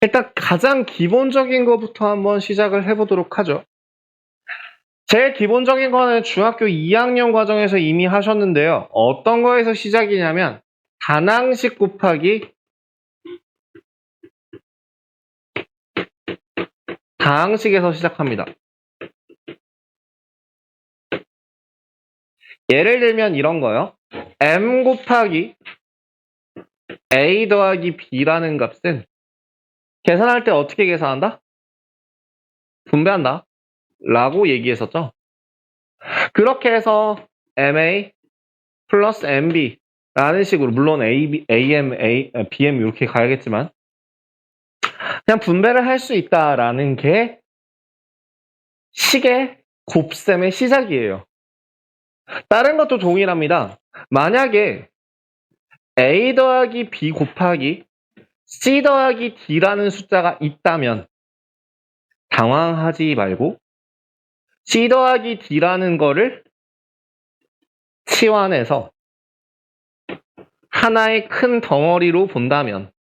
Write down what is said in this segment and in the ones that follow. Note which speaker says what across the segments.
Speaker 1: 일단 가장 기본적인 것부터 한번 시작을 해보도록 하죠. 제일 기본적인 거는 중학교 2학년 과정에서 이미 하셨는데요. 어떤 거에서 시작이냐면 다항식 곱하기 다항식에서 시작합니다. 예를 들면 이런 거요. m 곱하기 a 더하기 b라는 값은 계산할 때 어떻게 계산한다? 분배한다 라고 얘기했었죠. 그렇게 해서 ma 플러스 mb 라는 식으로, 물론 am, bm 이렇게 가야겠지만 그냥 분배를 할 수 있다라는 게 식의 곱셈의 시작이에요. 다른 것도 동일합니다. 만약에 a 더하기 b 곱하기 c 더하기 d라는 숫자가 있다면 당황하지 말고 c 더하기 d라는 거를 치환해서 하나의 큰 덩어리로 본다면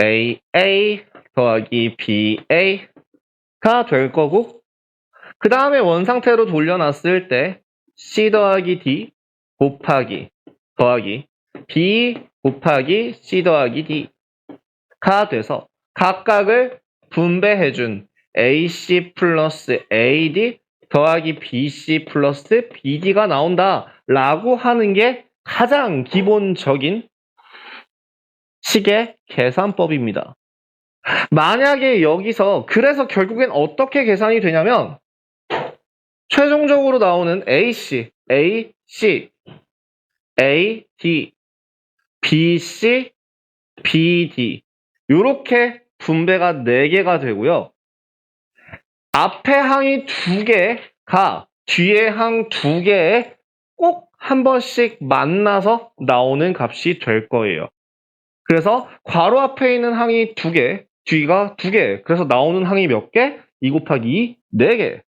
Speaker 1: a 더하기 ba가 될 거고, 그 다음에 원상태로 돌려놨을 때 c 더하기 d 곱하기 더하기 b 곱하기 c 더하기 d가 돼서 각각을 분배해준 ac 플러스 ad 더하기 bc 플러스 bd가 나온다 라고 하는 게 가장 기본적인 식의 계산법입니다. 만약에 여기서, 그래서 결국엔 어떻게 계산이 되냐면 최종적으로 나오는 AC, AC, AD, BC, BD 이렇게 분배가 4개가 되고요. 앞에 항이 2개가 뒤에 항 2개에 꼭 한 번씩 만나서 나오는 값이 될 거예요. 그래서 괄호 앞에 있는 항이 2개, 뒤가 2개. 그래서 나오는 항이 몇 개? 2 곱하기 2, 4개.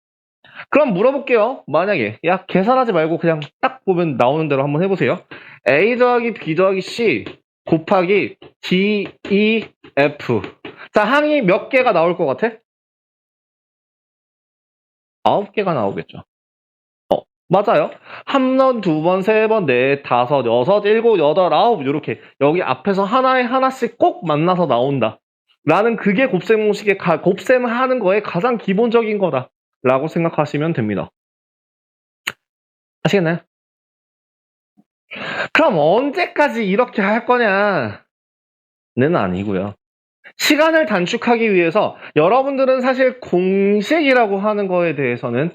Speaker 1: 그럼 물어볼게요. 만약에 야 계산하지 말고 그냥 딱 보면 나오는 대로 한번 해보세요. A 더하기 B 더하기 C 곱하기 D, E, F. 자, 항이 몇 개가 나올 것 같아? 9개가 나오겠죠. 맞아요. 한 번, 두 번, 세 번, 넷, 다섯, 여섯, 일곱, 여덟, 아홉 이렇게 여기 앞에서 하나에 하나씩 꼭 만나서 나온다 라는 그게 곱셈 공식의 곱셈하는 거에 가장 기본적인 거다 라고 생각하시면 됩니다. 아시겠나요? 그럼 언제까지 이렇게 할 거냐는 아니고요. 시간을 단축하기 위해서 여러분들은 사실 공식이라고 하는 거에 대해서는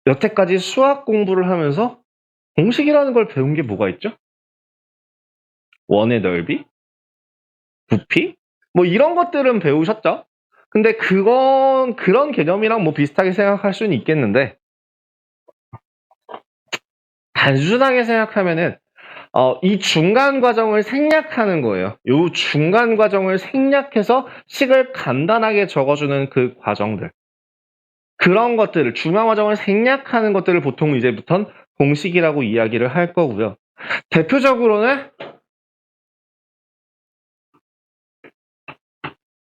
Speaker 1: 여태까지 수학 공부를 하면서 공식이라는 걸 배운 게 뭐가 있죠? 원의 넓이, 부피, 뭐 이런 것들은 배우셨죠? 근데 그런 개념이랑 뭐 비슷하게 생각할 수는 있겠는데, 단순하게 생각하면은 이 중간 과정을 생략하는 거예요. 이 중간 과정을 생략해서 식을 간단하게 적어주는 그 과정들. 그런 것들을, 중간 과정을 생략하는 것들을 보통 이제부터는 공식이라고 이야기를 할 거고요. 대표적으로는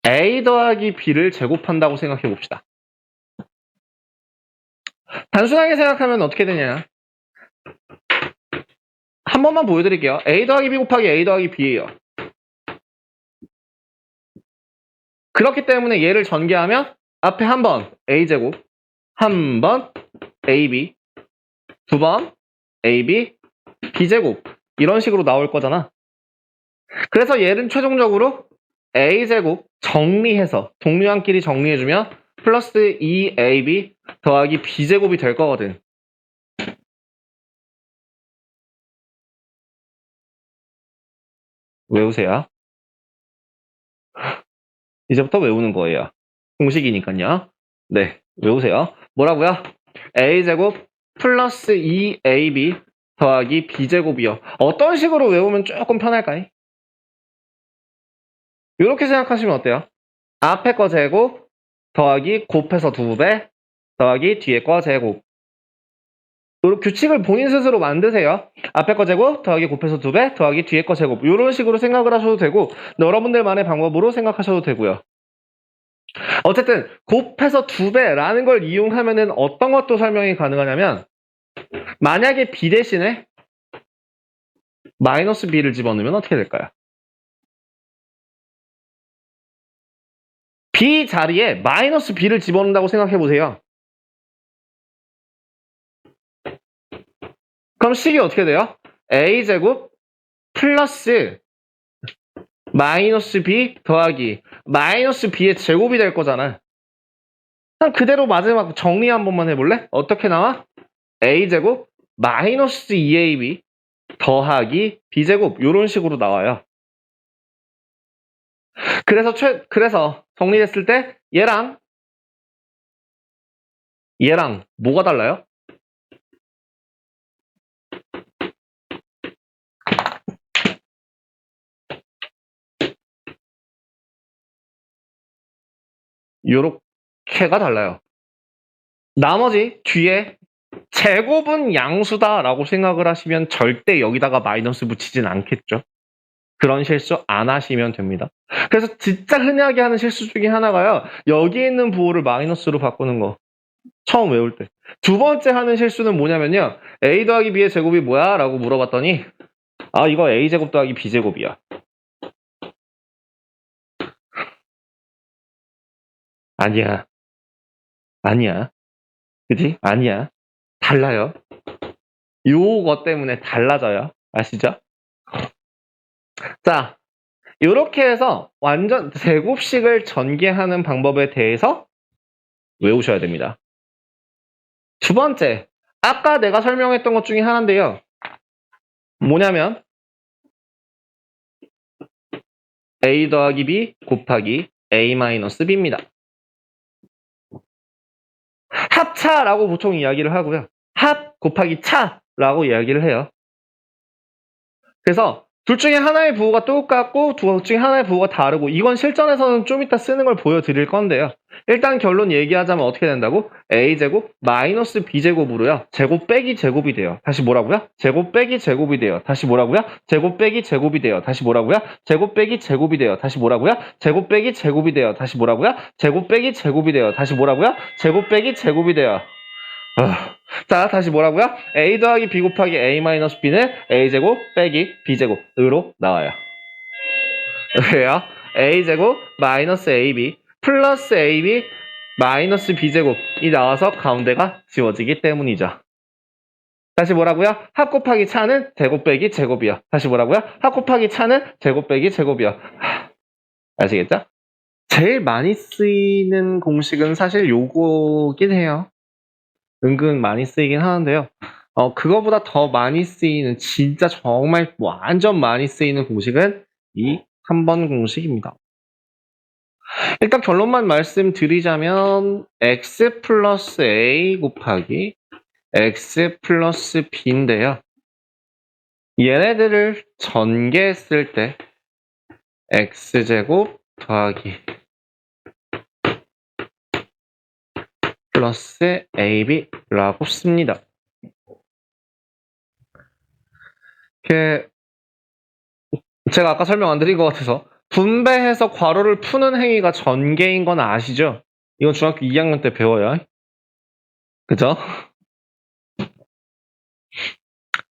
Speaker 1: A 더하기 B를 제곱한다고 생각해 봅시다. 단순하게 생각하면 어떻게 되냐. 한 번만 보여드릴게요. A 더하기 B 곱하기 A 더하기 B예요. 그렇기 때문에 얘를 전개하면 앞에 한 번 A제곱, 한 번 AB, 두 번 AB, B제곱 이런 식으로 나올 거잖아. 그래서 얘는 최종적으로 A제곱 정리해서 동류항끼리 정리해주면 플러스 2AB 더하기 B제곱이 될 거거든. 외우세요. 이제부터 외우는 거예요. 공식이니까요. 네, 외우세요. 뭐라고요? A제곱 플러스 2AB 더하기 B제곱이요. 어떤 식으로 외우면 조금 편할까요? 이렇게 생각하시면 어때요? 앞에 거 제곱 더하기 곱해서 2배 더하기 뒤에 거 제곱. 규칙을 본인 스스로 만드세요. 앞에 거 제곱 더하기 곱해서 2배 더하기 뒤에 거 제곱 이런 식으로 생각을 하셔도 되고 여러분들만의 방법으로 생각하셔도 되고요. 어쨌든 곱해서 2배라는 걸 이용하면은 어떤 것도 설명이 가능하냐면 만약에 b 대신에 마이너스 b를 집어넣으면 어떻게 될까요? b 자리에 마이너스 b를 집어넣는다고 생각해 보세요. 그럼 식이 어떻게 돼요? a제곱 플러스 마이너스 b 더하기 마이너스 b의 제곱이 될 거잖아. 그럼 그대로 마지막 정리 한 번만 해볼래? 어떻게 나와? a제곱 마이너스 2ab 더하기 b제곱 이런 식으로 나와요. 그래서 정리했을 때 얘랑 뭐가 달라요? 요렇게가 달라요. 나머지 뒤에 제곱은 양수다라고 생각을 하시면 절대 여기다가 마이너스 붙이진 않겠죠. 그런 실수 안 하시면 됩니다. 그래서 진짜 흔하게 하는 실수 중에 하나가요. 여기에 있는 부호를 마이너스로 바꾸는 거. 처음 외울 때. 두 번째 하는 실수는 뭐냐면요. a 더하기 b의 제곱이 뭐야? 라고 물어봤더니 아 이거 a제곱 더하기 b제곱이야. 아니야. 그지? 아니야. 달라요. 요거 때문에 달라져요. 아시죠? 자, 이렇게 해서 완전 제곱식을 전개하는 방법에 대해서 외우셔야 됩니다. 두 번째, 아까 내가 설명했던 것 중에 하나인데요. 뭐냐면 a 더하기 b 곱하기 a-b입니다. 합차라고 보통 이야기를 하고요. 합 곱하기 차라고 이야기를 해요. 그래서 둘 중에 하나의 부호가 똑같고 둘 중에 하나의 부호가 다르고 이건 실전에서는 좀 이따 쓰는 걸 보여드릴 건데요. 일단 결론 얘기하자면 어떻게 된다고? a제곱 마이너스 b제곱으로요. 제곱 빼기 제곱이 돼요. 다시 뭐라고요? 제곱 빼기 제곱이 돼요. 다시 뭐라고요? 제곱 빼기 제곱이 돼요. 다시 뭐라고요? 제곱 빼기 제곱이 돼요. 다시 뭐라고요? 제곱 빼기 제곱이 돼요. 다시 뭐라고요? 제곱 빼기 제곱이 돼요. 다시 뭐라고요? 제곱 빼기 제곱이 돼요. 자, 다시 뭐라고요? a 더하기 b 곱하기 a-b는 a제곱 빼기 b제곱으로 나와요. 왜요? a제곱 마이너스 ab 플러스 ab 마이너스 b제곱이 나와서 가운데가 지워지기 때문이죠. 다시 뭐라고요? 합 곱하기 차는 제곱 빼기 제곱이요. 다시 뭐라고요? 합 곱하기 차는 제곱 빼기 제곱이요. 아시겠죠? 제일 많이 쓰이는 공식은 사실 요거긴 해요. 은근 많이 쓰이긴 하는데요. 그거보다 더 많이 쓰이는, 진짜 정말 완전 많이 쓰이는 공식은 이 3번 공식입니다. 일단 결론만 말씀드리자면 x 플러스 a 곱하기 x 플러스 b인데요. 얘네들을 전개했을 때 x제곱 더하기 플러스 ab라고 씁니다. 제가 아까 설명 안 드린 것 같아서 분배해서 괄호를 푸는 행위가 전개인 건 아시죠? 이건 중학교 2학년 때 배워요. 그죠?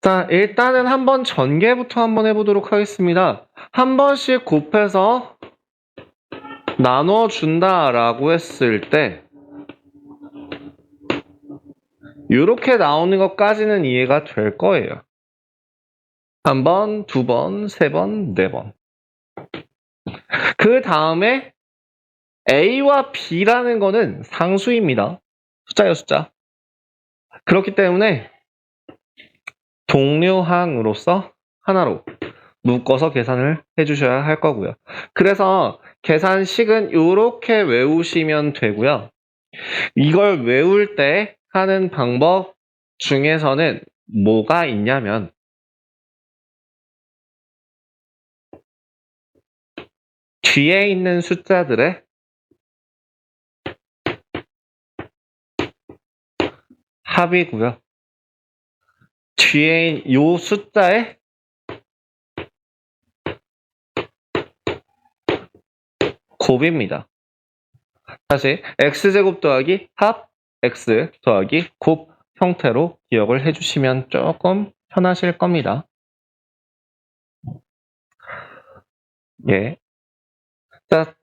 Speaker 1: 자, 일단은 한번 전개부터 한번 해보도록 하겠습니다. 한 번씩 곱해서 나눠준다라고 했을 때 이렇게 나오는 것까지는 이해가 될 거예요. 한 번, 두 번, 세 번, 네 번. 그 다음에 A와 B라는 거는 상수입니다. 숫자예요, 숫자. 그렇기 때문에 동료항으로서 하나로 묶어서 계산을 해주셔야 할 거고요. 그래서 계산식은 이렇게 외우시면 되고요. 이걸 외울 때 하는 방법 중에서는 뭐가 있냐면 뒤에 있는 숫자들의 합이고요. 뒤에 요 숫자의 곱입니다. 다시 x제곱 더하기 합 x 더하기 곱 형태로 기억을 해주시면 조금 편하실 겁니다. 예. 자,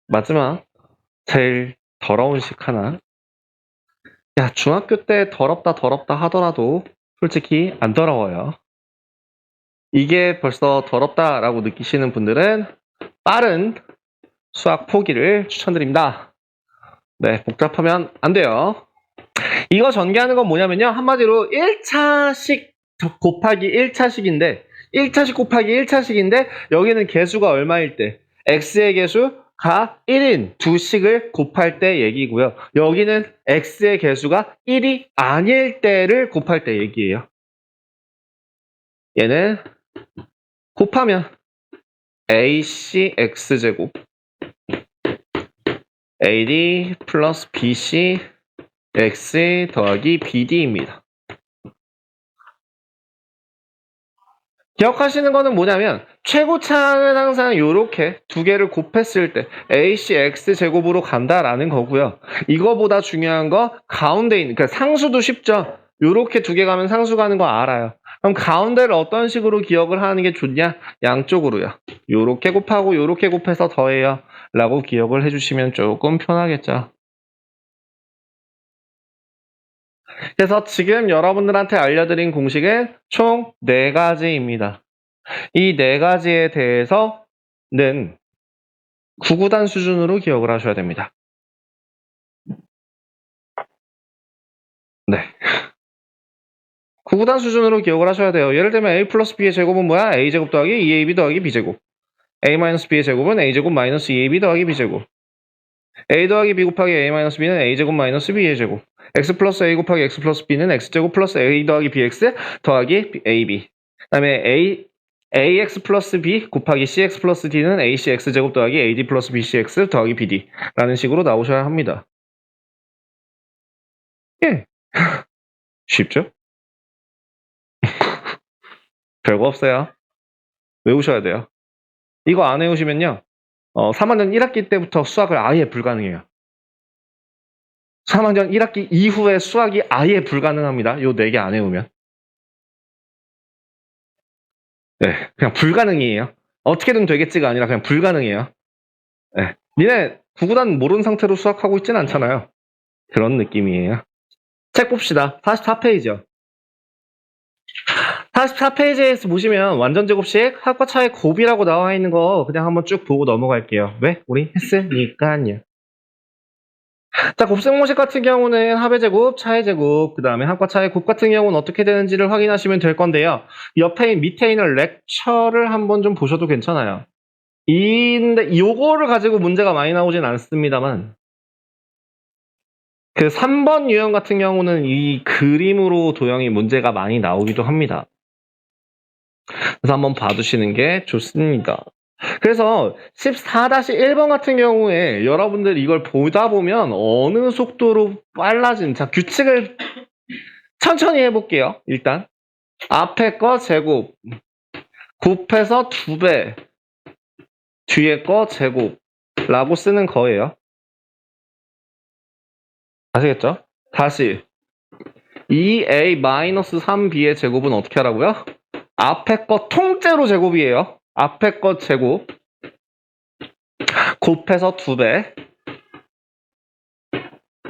Speaker 1: 마지막 제일 더러운 식 하나. 야, 중학교 때 더럽다 하더라도 솔직히 안 더러워요. 이게 벌써 더럽다라고 느끼시는 분들은 빠른 수학 포기를 추천드립니다. 네, 복잡하면 안 돼요. 이거 전개하는 건 뭐냐면요. 한마디로 1차식 곱하기 1차식인데 1차식 곱하기 1차식인데 여기는 개수가 얼마일 때 x의 개수가 1인 두 식을 곱할 때 얘기고요. 여기는 x의 개수가 1이 아닐 때를 곱할 때 얘기예요. 얘는 곱하면 ac x제곱 ad 플러스 bc x 더하기 bd입니다. 기억하시는 거는 뭐냐면 최고차는 항상 이렇게 두 개를 곱했을 때 ac x제곱으로 간다라는 거고요. 이거보다 중요한 거 가운데 있는 그러니까 상수도 쉽죠. 이렇게 두 개 가면 상수 가는 거 알아요. 그럼 가운데를 어떤 식으로 기억을 하는 게 좋냐? 양쪽으로요. 이렇게 곱하고 이렇게 곱해서 더해요. 라고 기억을 해주시면 조금 편하겠죠. 그래서 지금 여러분들한테 알려드린 공식은 총 4가지입니다. 이 4가지에 대해서는 구구단 수준으로 기억을 하셔야 됩니다. 네. 구구단 수준으로 기억을 하셔야 돼요. 예를 들면 a 플러스 b의 제곱은 뭐야? a제곱 더하기 2ab 더하기 b제곱. a 마이너스 b의 제곱은 a제곱 마이너스 2ab 더하기 b제곱. a 더하기 b 곱하기 a 마이너스 b는 a제곱 마이너스 b의 제곱. x 플러스 a 곱하기 x 플러스 b는 x제곱 플러스 a 더하기 bx 더하기 ab. 그 다음에 ax 플러스 b 곱하기 cx 플러스 d는 acx제곱 더하기 ad 플러스 bcx 더하기 bd 라는 식으로 나오셔야 합니다. 예. 쉽죠? 별거 없어요. 외우셔야 돼요. 이거 안 외우시면요. 3학년 1학기 때부터 수학을 아예 불가능해요. 3학년 1학기 이후에 수학이 아예 불가능합니다. 요 4개 안 외우면. 네, 그냥 불가능이에요. 어떻게든 되겠지가 아니라 그냥 불가능해요. 네. 니네 구구단 모르는 상태로 수학하고 있진 않잖아요. 그런 느낌이에요. 책 봅시다. 44페이지요. 44페이지에서 보시면 완전 제곱식 합과 차의 곱이라고 나와 있는 거 그냥 한번 쭉 보고 넘어갈게요. 왜? 우리 했으니까요. 자, 곱셈공식 같은 경우는 합의 제곱, 차의 제곱, 그 다음에 합과 차의 곱 같은 경우는 어떻게 되는지를 확인하시면 될 건데요. 옆에 밑에 있는 렉처를 한번 좀 보셔도 괜찮아요. 근데 요거를 가지고 문제가 많이 나오진 않습니다만 그 3번 유형 같은 경우는 이 그림으로 도형이 문제가 많이 나오기도 합니다. 그래서 한번 봐두시는 게 좋습니다. 그래서 14-1번 같은 경우에 여러분들 이걸 보다 보면 어느 속도로 자, 규칙을 천천히 해볼게요. 일단 앞에 거 제곱 곱해서 2배 뒤에 거 제곱라고 쓰는 거예요. 아시겠죠? 다시 2a-3b의 제곱은 어떻게 하라고요? 앞에 거 통째로 제곱이에요. 앞에 거 제곱 곱해서 2배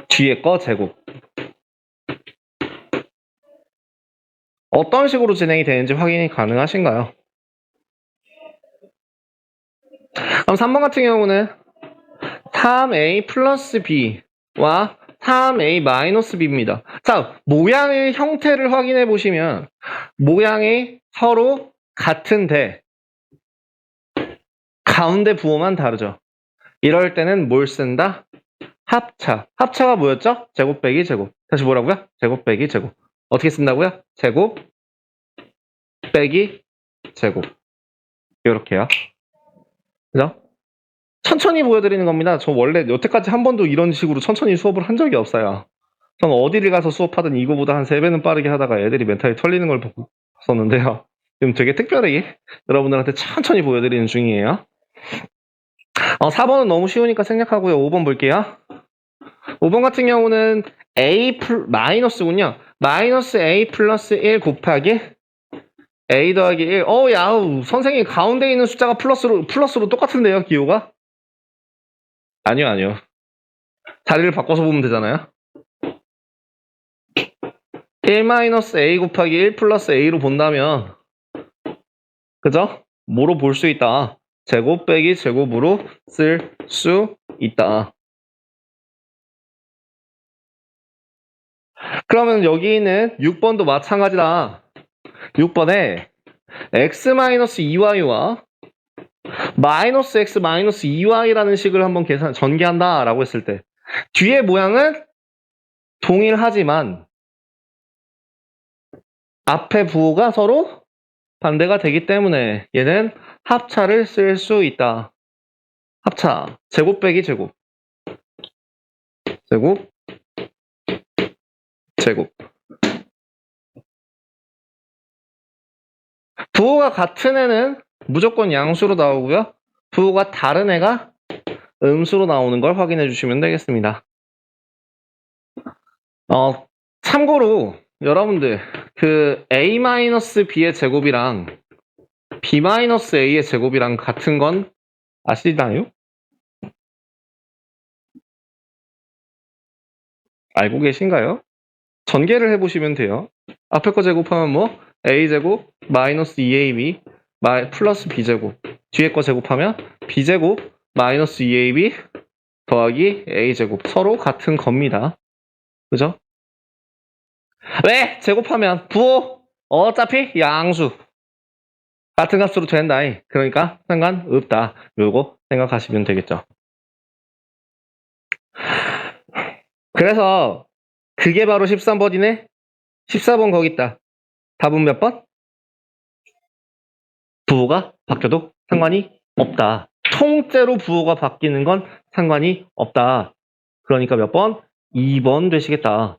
Speaker 1: 뒤에 거 제곱. 어떤 식으로 진행이 되는지 확인이 가능하신가요? 그럼 3번 같은 경우는 3a 플러스 b와 3a 마이너스 b입니다. 자, 모양의 형태를 확인해 보시면 모양이 서로 같은데 가운데 부호만 다르죠. 이럴 때는 뭘 쓴다? 합차. 합차가 뭐였죠? 제곱 빼기 제곱. 다시 뭐라고요? 제곱 빼기 제곱. 어떻게 쓴다고요? 제곱 빼기 제곱. 이렇게요. 그죠? 천천히 보여드리는 겁니다. 저 원래 여태까지 한 번도 이런 식으로 천천히 수업을 한 적이 없어요. 전 어디를 가서 수업하든 이거보다 한 3배는 빠르게 하다가 애들이 멘탈이 털리는 걸 봤었는데요. 지금 되게 특별하게 여러분들한테 천천히 보여드리는 중이에요. 4번은 너무 쉬우니까 생략하고요. 5번 볼게요. 5번 같은 경우는 마이너스군요. 마이너스 A 플러스 1 곱하기 A 더하기 1. 야우. 선생님 가운데 있는 숫자가 플러스로 똑같은데요, 기호가? 아니요. 자리를 바꿔서 보면 되잖아요. 1 마이너스 A 곱하기 1 플러스 A로 본다면, 그죠? 뭐로 볼 수 있다? 제곱 빼기 제곱으로 쓸 수 있다. 그러면 여기 있는 6번도 마찬가지다. 6번에 x-2y와 마이너스 x 마이너스 2y라는 식을 한번 전개한다 라고 했을 때 뒤의 모양은 동일하지만 앞에 부호가 서로 반대가 되기 때문에 얘는 합차를 쓸 수 있다. 합차 제곱 빼기 제곱 부호가 같은 애는 무조건 양수로 나오고요. 부호가 다른 애가 음수로 나오는 걸 확인해 주시면 되겠습니다. 참고로 여러분들 그 a-b의 제곱이랑 b-a의 제곱이랑 같은 건 아시나요? 알고 계신가요? 전개를 해보시면 돼요. 앞에 거 제곱하면 뭐 a제곱 마이너스 2ab 플러스 b제곱 뒤에 거 제곱하면 b제곱 마이너스 2ab 더하기 a제곱 서로 같은 겁니다. 그죠? 왜? 제곱하면 부호 어차피 양수 같은 값으로 된다. 그러니까 상관없다. 요거 생각하시면 되겠죠. 그래서 그게 바로 13번이네. 14번 거기 있다. 답은 몇 번? 부호가 바뀌어도 상관이 없다. 통째로 부호가 바뀌는 건 상관이 없다. 그러니까 몇 번? 2번 되시겠다.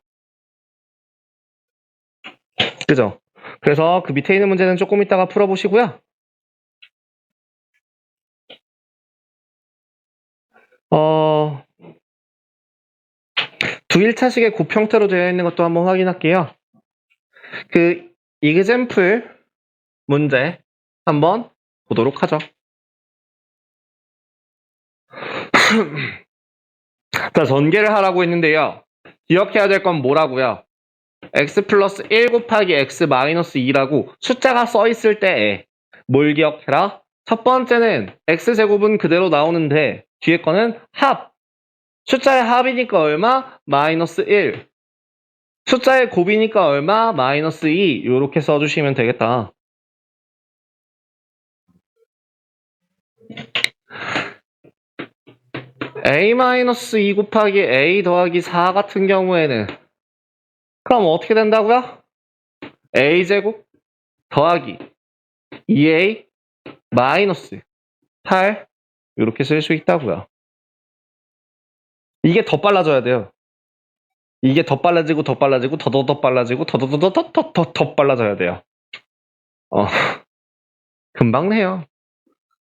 Speaker 1: 그죠? 그래서 그 밑에 있는 문제는 조금 이따가 풀어보시고요. 두 1차식의 곱 형태로 되어 있는 것도 한번 확인할게요. 그 example 문제 한번 보도록 하죠. 자, 전개를 하라고 했는데요. 기억해야 될 건 뭐라고요? x 플러스 1 곱하기 x 마이너스 2라고 숫자가 써 있을 때에 뭘 기억해라? 첫 번째는 x제곱은 그대로 나오는데 뒤에 거는 합. 숫자의 합이니까 얼마? 마이너스 1. 숫자의 곱이니까 얼마? 마이너스 2. 이렇게 써주시면 되겠다. a-2 곱하기 a 더하기 4 같은 경우에는 그럼 어떻게 된다고요? a제곱 더하기 2a 마이너스 8 이렇게 쓸 수 있다고요. 이게 더 빨라져야 돼요. 이게 더 빨라지고 더 빨라지고 더더더 빨라지고 더더더 빨라져야 돼요. 금방 내요.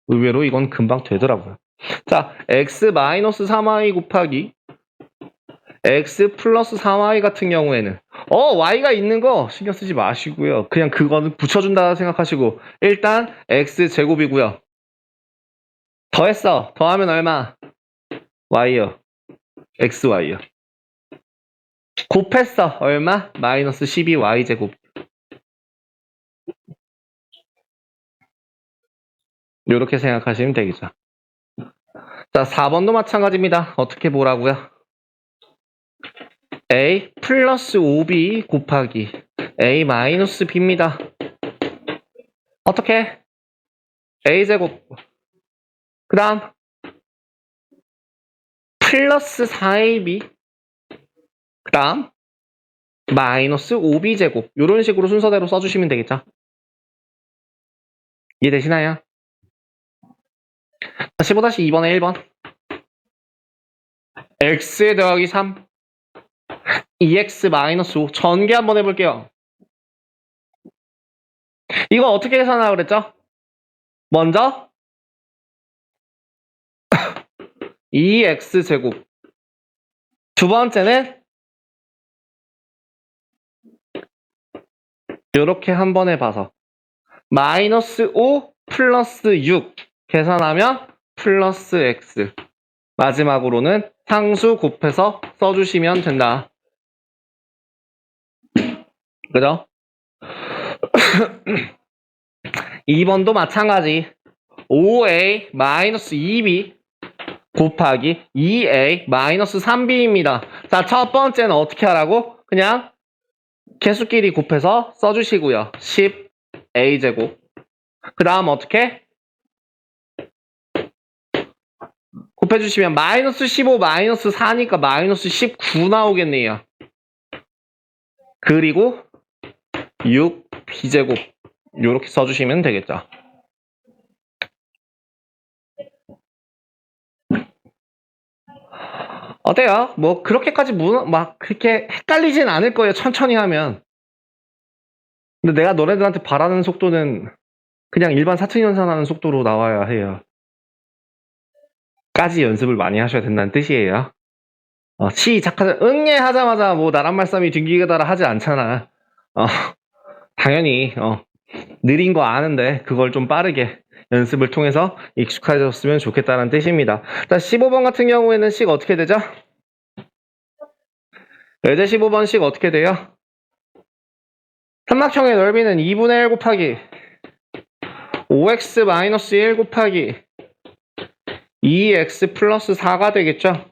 Speaker 1: 의외로 이건 금방 되더라고요. 자, x-3y 곱하기 x 플러스 3y 같은 경우에는 y가 있는 거 신경 쓰지 마시고요. 그냥 그거는 붙여준다 생각하시고 일단 x제곱이고요. 더했어. 더하면 얼마? y요. xy요. 곱했어. 얼마? 마이너스 12y제곱. 이렇게 생각하시면 되겠죠. 자, 4번도 마찬가지입니다. 어떻게 보라고요? a 플러스 5b 곱하기 a 마이너스 b입니다. 어떻게? a제곱 그 다음 플러스 4ab 그 다음 마이너스 5b제곱 이런 식으로 순서대로 써주시면 되겠죠. 이해되시나요? 15-2번에 1번 x 더하기 3 2x-5 전개 한번 해볼게요. 이거 어떻게 계산하라고 그랬죠? 먼저 2x제곱. 두 번째는 이렇게 한번 해봐서 마이너스 5 플러스 6 계산하면 플러스 x. 마지막으로는 상수 곱해서 써주시면 된다. 그죠? 2번도 마찬가지. 5a 마이너스 2b 곱하기 2a 마이너스 3b입니다. 자, 첫 번째는 어떻게 하라고? 그냥 개수끼리 곱해서 써주시고요. 10a제곱. 그 다음 어떻게? 곱해주시면 마이너스 15 마이너스 4니까 마이너스 19 나오겠네요. 그리고 6b제곱 이렇게 써주시면 되겠죠. 어때요? 뭐 그렇게까지 막 그렇게 헷갈리진 않을 거예요. 천천히 하면. 근데 내가 너네들한테 바라는 속도는 그냥 일반 사층연산하는 속도로 나와야 해요. 까지 연습을 많이 하셔야 된다는 뜻이에요. 시작하자 응애 하자마자 뭐 나란 말씀이 튕기게다라 하지 않잖아. 당연히 느린 거 아는데 그걸 좀 빠르게 연습을 통해서 익숙해졌으면 좋겠다는 뜻입니다. 자, 15번 같은 경우에는 식 어떻게 되죠? 예제 15번 식 어떻게 돼요? 삼각형의 넓이는 2분의 1 곱하기 5x-1 곱하기 2x 플러스 4가 되겠죠?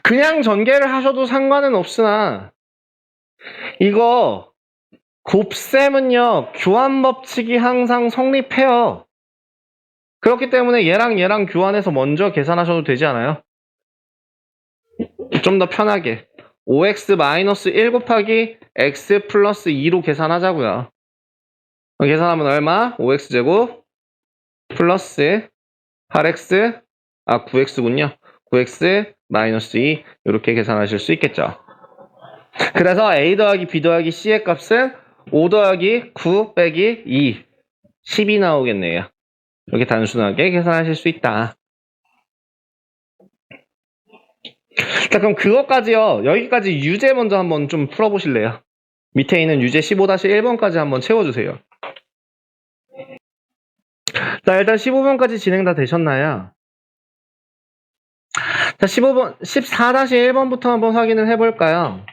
Speaker 1: 그냥 전개를 하셔도 상관은 없으나 이거 곱셈은요 교환 법칙이 항상 성립해요. 그렇기 때문에 얘랑 교환해서 먼저 계산하셔도 되지 않아요? 좀 더 편하게 5x-1 곱하기 x 플러스 2로 계산하자고요. 계산하면 얼마? 5x제곱 플러스 8x 9x군요. 9x 마이너스 2 이렇게 계산하실 수 있겠죠. 그래서 a 더하기 b 더하기 c의 값은 5 더하기 9 빼기 2 10이 나오겠네요. 이렇게 단순하게 계산하실 수 있다. 자, 그럼 그것까지요. 여기까지 유제 먼저 한번 좀 풀어보실래요? 밑에 있는 유제 15-1번까지 한번 채워주세요. 자, 일단 15번까지 진행 다 되셨나요? 자, 14-1번부터 한번 확인을 해볼까요?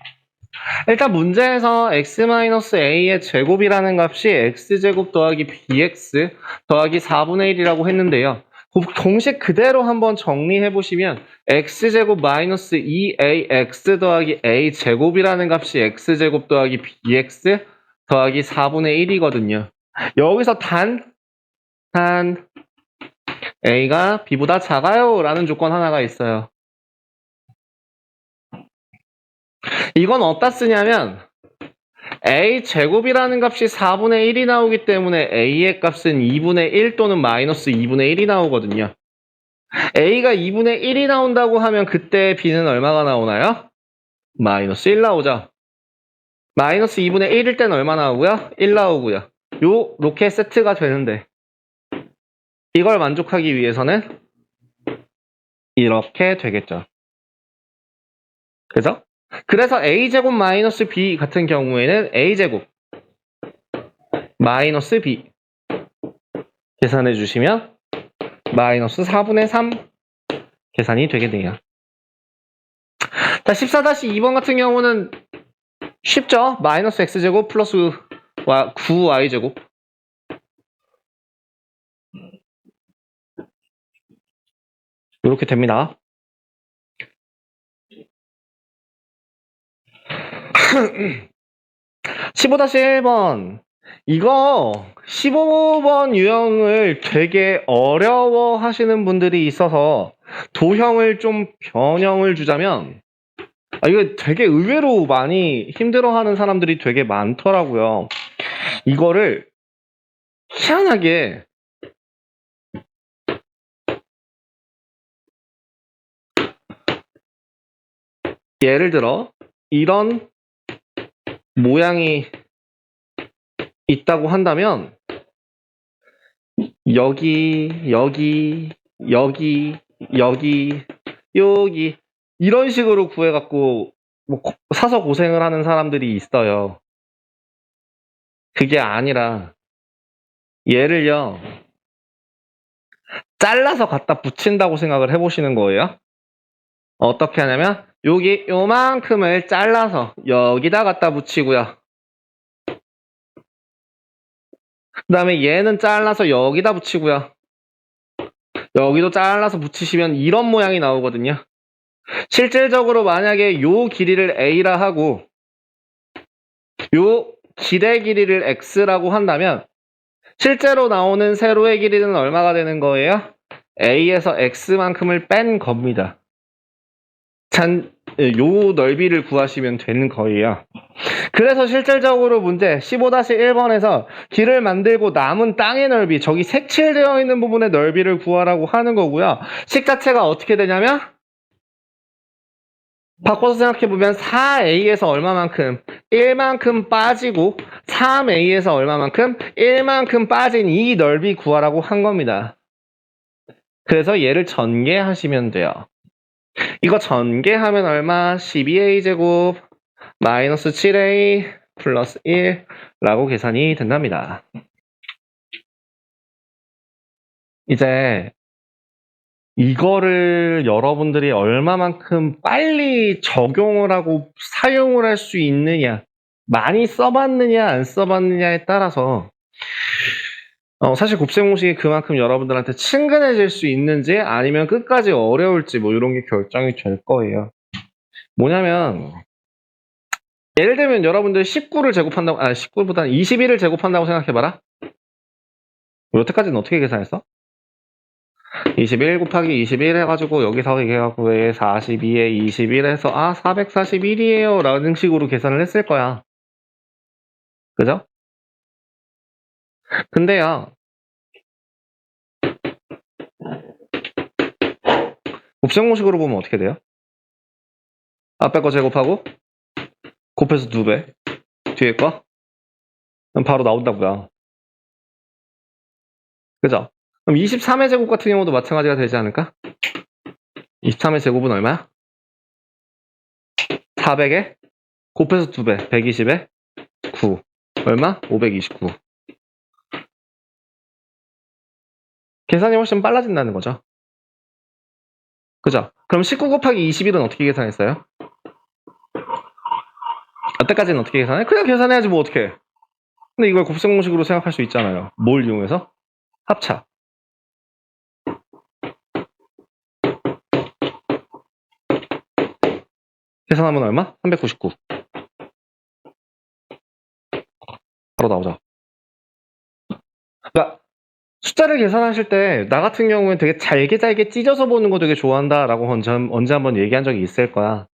Speaker 1: 일단 문제에서 x-a의 제곱이라는 값이 x제곱 더하기 bx 더하기 4분의 1이라고 했는데요. 공식 그대로 한번 정리해보시면 x제곱 마이너스 2ax 더하기 a제곱이라는 값이 x제곱 더하기 bx 더하기 4분의 1이거든요. 여기서 단 a가 b보다 작아요 라는 조건 하나가 있어요. 이건 어디다 쓰냐면 a제곱이라는 값이 4분의 1이 나오기 때문에 a의 값은 2분의 1 또는 마이너스 2분의 1이 나오거든요. a가 2분의 1이 나온다고 하면 그때 b는 얼마가 나오나요? 마이너스 1 나오죠. 마이너스 2분의 1일 때는 얼마 나오고요? 1 나오고요. 요렇게 세트가 되는데 이걸 만족하기 위해서는 이렇게 되겠죠. 그죠? 그래서 a제곱 마이너스 b 같은 경우에는 a제곱 마이너스 b 계산해 주시면 마이너스 4분의 3 계산이 되겠네요. 자, 14-2번 같은 경우는 쉽죠? 마이너스 x제곱 플러스 9y제곱 이렇게 됩니다. 15-1번 이거 15번 유형을 되게 어려워 하시는 분들이 있어서 도형을 좀 변형을 주자면 이거 되게 의외로 많이 힘들어하는 사람들이 되게 많더라고요. 이거를 희한하게 예를 들어 이런 모양이 있다고 한다면 여기, 여기, 여기, 여기, 여기 이런 식으로 구해갖고 뭐 사서 고생을 하는 사람들이 있어요. 그게 아니라 얘를요 잘라서 갖다 붙인다고 생각을 해보시는 거예요. 어떻게 하냐면 여기 요만큼을 잘라서 여기다 갖다 붙이고요. 그 다음에 얘는 잘라서 여기다 붙이고요. 여기도 잘라서 붙이시면 이런 모양이 나오거든요. 실질적으로 만약에 요 길이를 A라 하고 요 길의 길이를 X라고 한다면 실제로 나오는 세로의 길이는 얼마가 되는 거예요? A에서 X만큼을 뺀 겁니다. 요 넓이를 구하시면 되는 거예요. 그래서 실질적으로 문제 15-1번에서 길을 만들고 남은 땅의 넓이, 저기 색칠되어 있는 부분의 넓이를 구하라고 하는 거고요. 식 자체가 어떻게 되냐면 바꿔서 생각해보면 4A에서 얼마만큼? 1만큼 빠지고 3A에서 얼마만큼? 1만큼 빠진 이 넓이 구하라고 한 겁니다. 그래서 얘를 전개하시면 돼요. 이거 전개하면 얼마? 12A제곱 마이너스 7A 플러스 1라고 계산이 된답니다. 이제 이거를 여러분들이 얼마만큼 빨리 적용을 하고 사용을 할 수 있느냐, 많이 써봤느냐 안 써봤느냐에 따라서 사실 곱셈공식이 그만큼 여러분들한테 친근해질 수 있는지 아니면 끝까지 어려울지 뭐 이런 게 결정이 될 거예요. 뭐냐면 예를 들면 여러분들 19를 제곱한다고 19보다는 21을 제곱한다고 생각해봐라. 여태까지는 어떻게 계산했어? 21 곱하기 21 해가지고 여기서 이게 해갖고 42에 21 해서 441이에요 라는 식으로 계산을 했을 거야. 그죠? 근데요 곱셈공식으로 보면 어떻게 돼요? 앞에 거 제곱하고 곱해서 2배 뒤에 거 그럼 바로 나온다고요. 그죠? 그럼 23의 제곱 같은 경우도 마찬가지가 되지 않을까? 23의 제곱은 얼마야? 400에 곱해서 2배 120에 9 얼마? 529. 계산이 훨씬 빨라진다는 거죠. 그죠? 그럼 19 곱하기 21은 어떻게 계산했어요? 여태까지는 어떻게 계산해? 그냥 계산해야지 뭐 어떻게 해. 근데 이걸 곱셈공식으로 생각할 수 있잖아요. 뭘 이용해서? 합차. 계산하면 얼마? 399. 바로 나오죠. 그러니까 숫자를 계산하실 때 나 같은 경우는 되게 잘게 찢어서 보는 거 되게 좋아한다라고 언제 한번 얘기한 적이 있을 거야.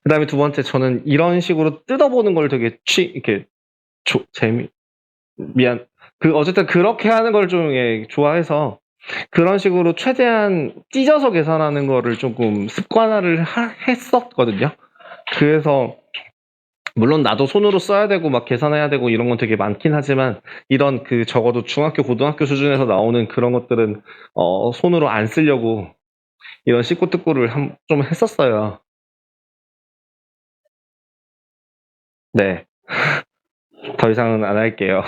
Speaker 1: 그 다음에 두 번째 저는 이런 식으로 뜯어보는 걸 되게 이렇게 미안. 어쨌든 그렇게 하는 걸 좀 좋아해서 그런 식으로 최대한 찢어서 계산하는 거를 조금 습관화를 했었거든요. 그래서 물론 나도 손으로 써야 되고 막 계산해야 되고 이런 건 되게 많긴 하지만 이런 적어도 중학교, 고등학교 수준에서 나오는 그런 것들은 손으로 안 쓰려고 이런 씻고뜯고를 좀 했었어요. 네. 더 이상은 안 할게요.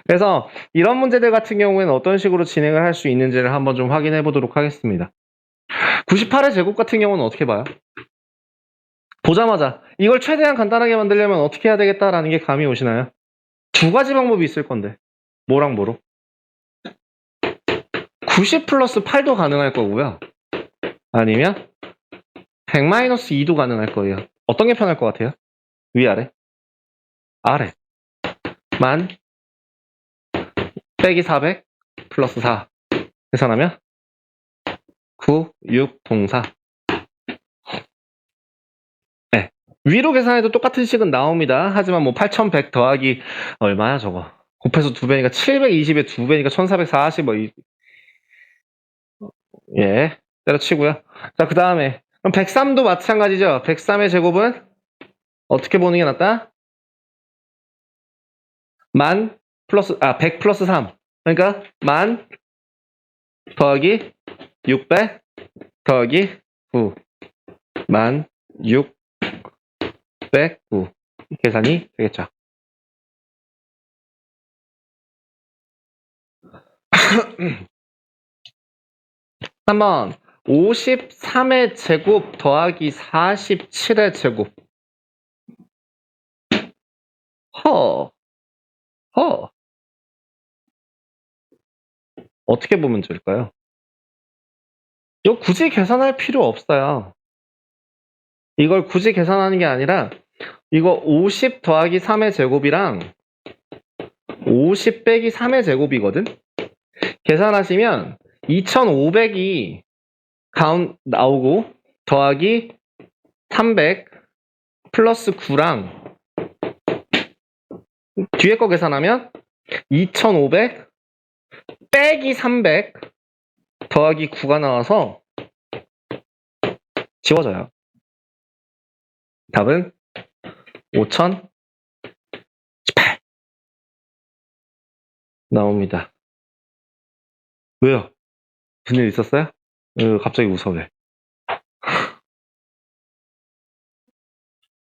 Speaker 1: 그래서 이런 문제들 같은 경우에는 어떤 식으로 진행을 할 수 있는지를 한번 좀 확인해 보도록 하겠습니다. 98의 제곱 같은 경우는 어떻게 봐요? 보자마자 이걸 최대한 간단하게 만들려면 어떻게 해야 되겠다라는 게 감이 오시나요? 두 가지 방법이 있을 건데 뭐랑 뭐로? 90 플러스 8도 가능할 거고요. 아니면 100 마이너스 2도 가능할 거예요. 어떤 게 편할 것 같아요? 위아래? 아래. 만 빼기 400 플러스 4 계산하면 9, 6, 동사. 네. 위로 계산해도 똑같은 식은 나옵니다. 하지만 뭐 8100 더하기 얼마야 저거? 곱해서 2배니까 720에 2배니까 1440 예, 때려치고요. 자, 그 다음에 그럼 103도 마찬가지죠. 103의 제곱은 어떻게 보는 게 낫다? 100 플러스 3. 그러니까 10,000 더하기 600 더하기 9. 1609 계산이 되겠죠. 한번 53의 제곱 더하기 47의 제곱. 어떻게 보면 좋을까요? 이거 굳이 계산할 필요 없어요. 이걸 굳이 계산하는 게 아니라 이거 50 더하기 3의 제곱이랑 50 빼기 3의 제곱이거든? 계산하시면 2500이 나오고 더하기 300 플러스 9랑 뒤에 거 계산하면 2500 빼기 300 더하기 9가 나와서 지워져요. 답은 5018 나옵니다. 왜요? 무슨 일 있었어요? 갑자기 웃어 왜?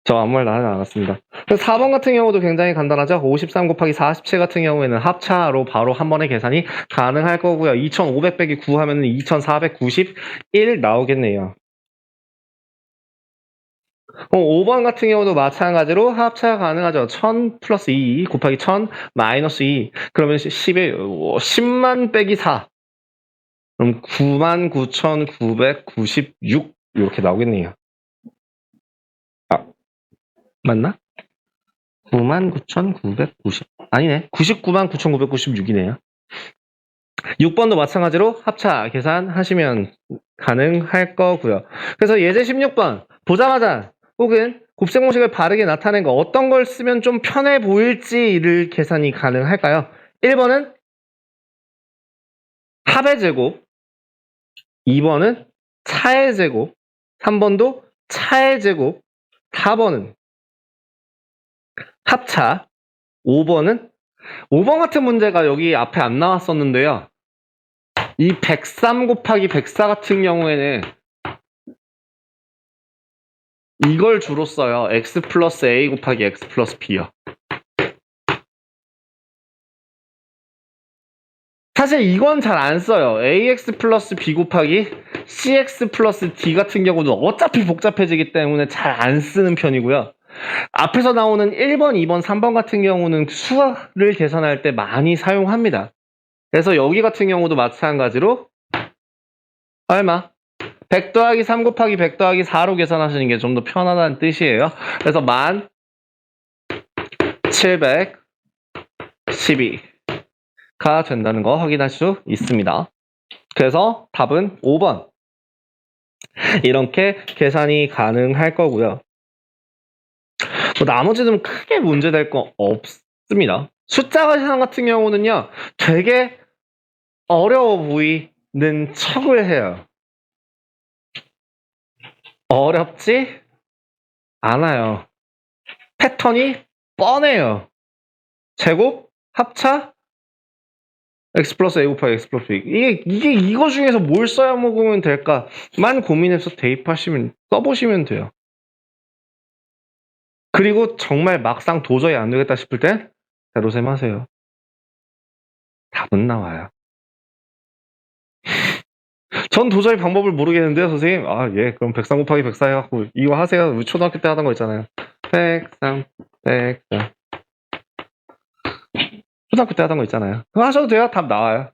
Speaker 1: 저 아무 말도 하지 않았습니다. 4번 같은 경우도 굉장히 간단하죠. 53 곱하기 47 같은 경우에는 합차로 바로 한 번에 계산이 가능할 거고요. 2500 빼기 9 하면 2491 나오겠네요. 5번 같은 경우도 마찬가지로 합차가 가능하죠. 1000 플러스 2 곱하기 1000 마이너스 2 그러면 11, 10만 빼기 4 그럼 99,996 이렇게 나오겠네요. 맞나? 99,990 아니네. 999,996이네요. 6번도 마찬가지로 합차 계산하시면 가능할 거고요. 그래서 예제 16번 보자마자 혹은 곱셈 공식을 바르게 나타낸 거 어떤 걸 쓰면 좀 편해 보일지를 계산이 가능할까요? 1번은 합의 제곱, 2번은 차의 제곱, 3번도 차의 제곱, 4번은 합차, 5번 같은 문제가 여기 앞에 안 나왔었는데요. 이 103 곱하기 104 같은 경우에는 이걸 주로 써요. x 플러스 a 곱하기 x 플러스 b요. 사실 이건 잘 안 써요. ax 플러스 b 곱하기 cx 플러스 d 같은 경우는 어차피 복잡해지기 때문에 잘 안 쓰는 편이고요. 앞에서 나오는 1번, 2번, 3번 같은 경우는 수를 계산할 때 많이 사용합니다. 그래서 여기 같은 경우도 마찬가지로 얼마? 100 더하기 3 곱하기 100 더하기 4로 계산하시는 게 좀 더 편하다는 뜻이에요. 그래서 1712가 된다는 거 확인할 수 있습니다. 그래서 답은 5번. 이렇게 계산이 가능할 거고요. 나머지는 크게 문제될 거 없습니다. 숫자 계산 같은 경우는요, 되게 어려워 보이는 척을 해요. 어렵지 않아요. 패턴이 뻔해요. 제곱, 합차, x 플러스 a 곱하기 x 플러스 b. 이거 중에서 뭘 써야 먹으면 될까만 고민해서 대입하시면, 써보시면 돼요. 그리고 정말 막상 도저히 안 되겠다 싶을 땐 제로셈 하세요. 답은 나와요. 전 도저히 방법을 모르겠는데요, 선생님. 예, 그럼 103 곱하기 104 해갖고 이거 하세요. 우리 초등학교 때 하던 거 있잖아요. 103. 초등학교 때 하던 거 있잖아요. 그거 하셔도 돼요. 답 나와요.